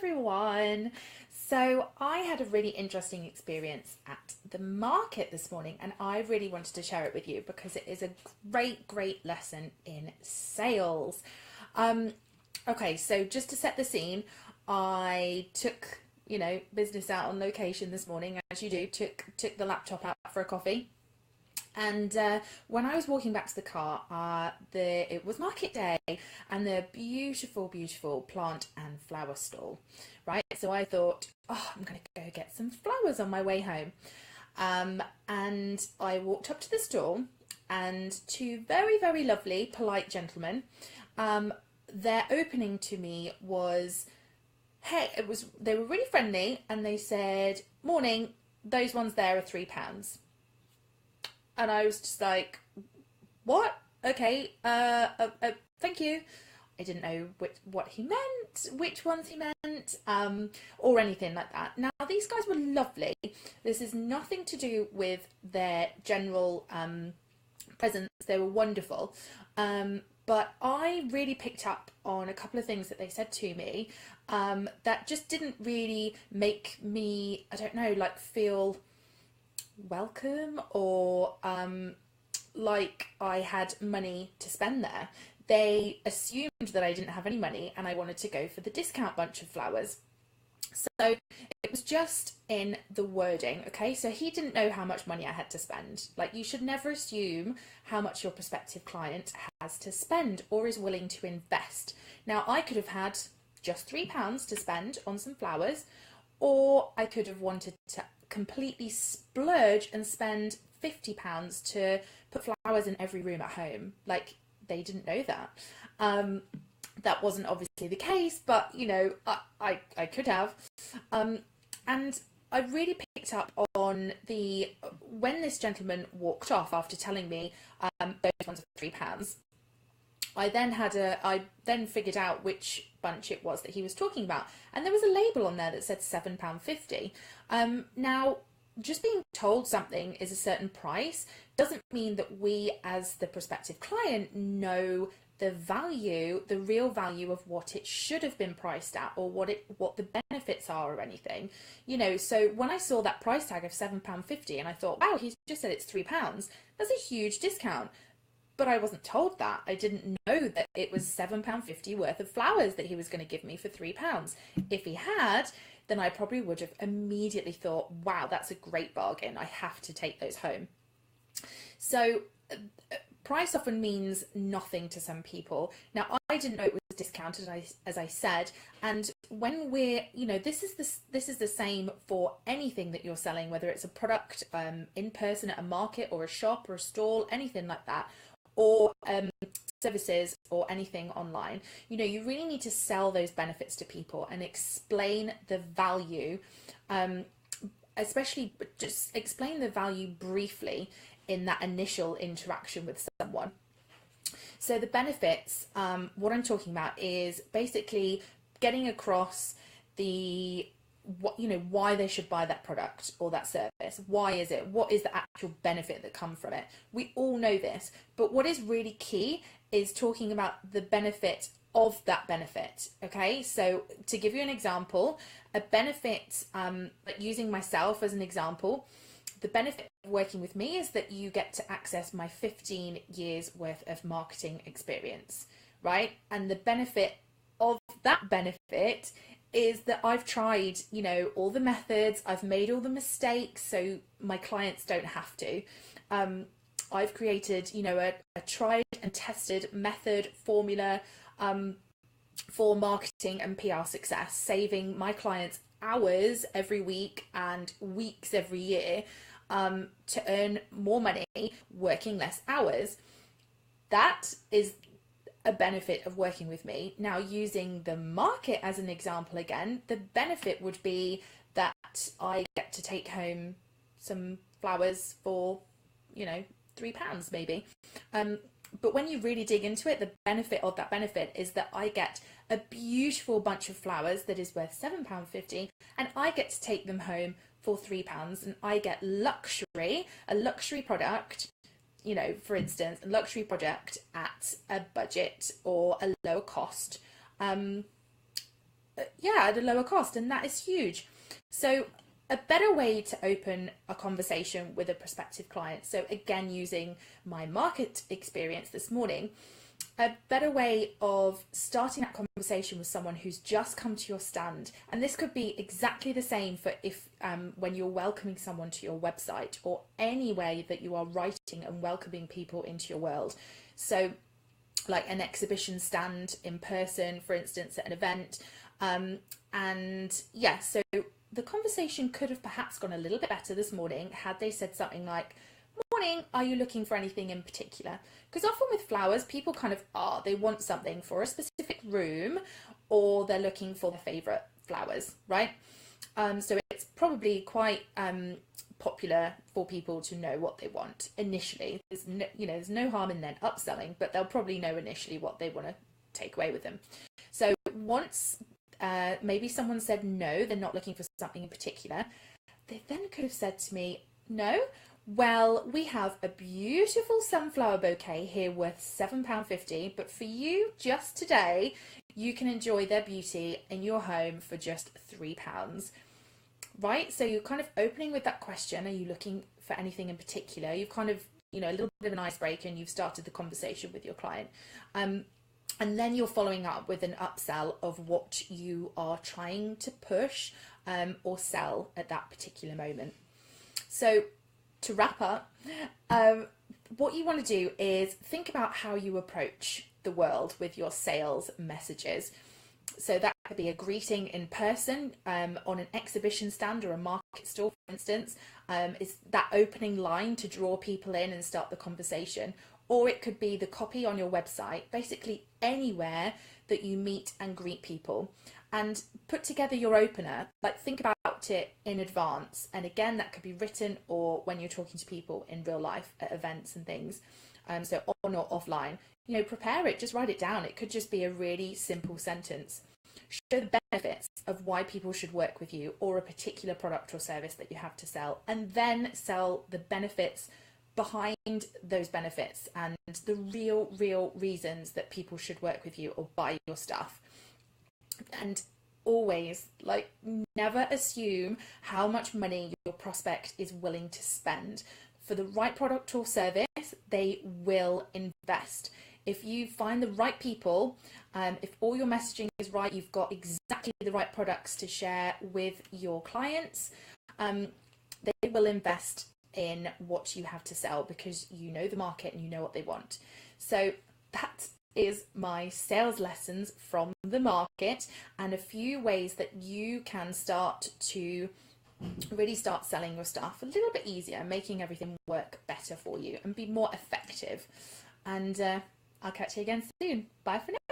everyone. So I had a really interesting experience at the market this morning, and I really wanted to share it with you because it is a great lesson in sales. Okay, so just to set the scene, I took, business out on location this morning, as you do, took the laptop out for a coffee. And when I was walking back to the car, it was market day and the beautiful plant and flower stall, right? So I thought, oh, I'm going to go get some flowers on my way home. And I walked up to the stall, and two very lovely, polite gentlemen, their opening to me was, hey, they were really friendly, and they said, morning, those ones there are £3. And I was just like, what? Okay, thank you. I didn't know what he meant, which ones he meant, or anything like that. Now, these guys were lovely. This is nothing to do with their general presence. They were wonderful. But I really picked up on a couple of things that they said to me that just didn't really make me, I don't know, like feel welcome or like I had money to spend there. They assumed that I didn't have any money and I wanted to go for the discount bunch of flowers. So it was just in the wording, okay? So he didn't know how much money I had to spend. Like, you should never assume how much your prospective client has to spend or is willing to invest. Now, I could have had just £3 to spend on some flowers, or I could have wanted to completely splurge and spend £50 to put flowers in every room at home. Like, they didn't know that. That wasn't obviously the case, but I could have. And I really picked up on when this gentleman walked off after telling me those ones are £3. I then figured out which bunch it was that he was talking about, and there was a label on there that said £7.50. Now, just being told something is a certain price doesn't mean that we, as the prospective client, know the real value of what it should have been priced at, or what the benefits are, or anything. So when I saw that price tag of £7.50, and I thought, wow, he's just said it's £3, that's a huge discount. But I wasn't told that. I didn't know that it was £7.50 worth of flowers that he was going to give me for £3. If he had, then I probably would have immediately thought, wow, that's a great bargain. I have to take those home. So price often means nothing to some people. Now, I didn't know it was discounted, as I said, and when we're, this is the same for anything that you're selling, whether it's a product in person at a market or a shop or a stall, anything like that, or services or anything online. You really need to sell those benefits to people and explain the value, especially just explain the value briefly in that initial interaction with someone. So the benefits, what I'm talking about is basically getting across why they should buy that product or that service. Why is it? What is the actual benefit that comes from it? We all know this, but what is really key is talking about the benefit of that benefit. Okay, so to give you an example, a benefit, using myself as an example, the benefit of working with me is that you get to access my 15 years worth of marketing experience, right? And the benefit of that benefit is that I've tried, all the methods, I've made all the mistakes so my clients don't have to. I've created, a tried and tested method, formula for marketing and PR success, saving my clients hours every week and weeks every year to earn more money working less hours. That is a benefit of working with me. Now, using the market as an example again, the benefit would be that I get to take home some flowers for, £3 maybe. But when you really dig into it, the benefit of that benefit is that I get a beautiful bunch of flowers that is worth £7.50, and I get to take them home for £3, and I get a luxury product, for instance, a luxury product at a budget or a lower cost at a lower cost, and that is huge. So a better way to open a conversation with a prospective client, so again using my market experience this morning, a better way of starting that conversation with someone who's just come to your stand, and this could be exactly the same for if when you're welcoming someone to your website, or any way that you are writing and welcoming people into your world. So like an exhibition stand in person, for instance, at an event. So the conversation could have perhaps gone a little bit better this morning had they said something like, "Morning, are you looking for anything in particular?" Because often with flowers, people kind of are, they want something for a specific room, or they're looking for their favourite flowers, right? So it's probably quite popular for people to know what they want initially. There's no harm in then upselling, but they'll probably know initially what they want to take away with them. So once maybe someone said no, they're not looking for something in particular, they then could have said to me, "No, well, we have a beautiful sunflower bouquet here worth £7.50, but for you just today, you can enjoy their beauty in your home for just £3. Right? So you're kind of opening with that question, are you looking for anything in particular? You've kind of, a little bit of an icebreaker, and you've started the conversation with your client. And then you're following up with an upsell of what you are trying to push or sell at that particular moment. So to wrap up, what you want to do is think about how you approach the world with your sales messages. So that could be a greeting in person on an exhibition stand or a market stall, for instance, is that opening line to draw people in and start the conversation. Or it could be the copy on your website, basically anywhere that you meet and greet people. And put together your opener, like think about it in advance. And again, that could be written or when you're talking to people in real life at events and things. So on or offline, prepare it, just write it down. It could just be a really simple sentence. Show the benefits of why people should work with you or a particular product or service that you have to sell, and then sell the benefits behind those benefits and the real reasons that people should work with you or buy your stuff. And always, never assume how much money your prospect is willing to spend. For the right product or service, they will invest. If you find the right people, if all your messaging is right, you've got exactly the right products to share with your clients, they will invest in what you have to sell because you know the market and you know what they want. So that is my sales lessons from the market, and a few ways that you can start to really start selling your stuff a little bit easier, making everything work better for you and be more effective. And I'll catch you again soon. Bye for now.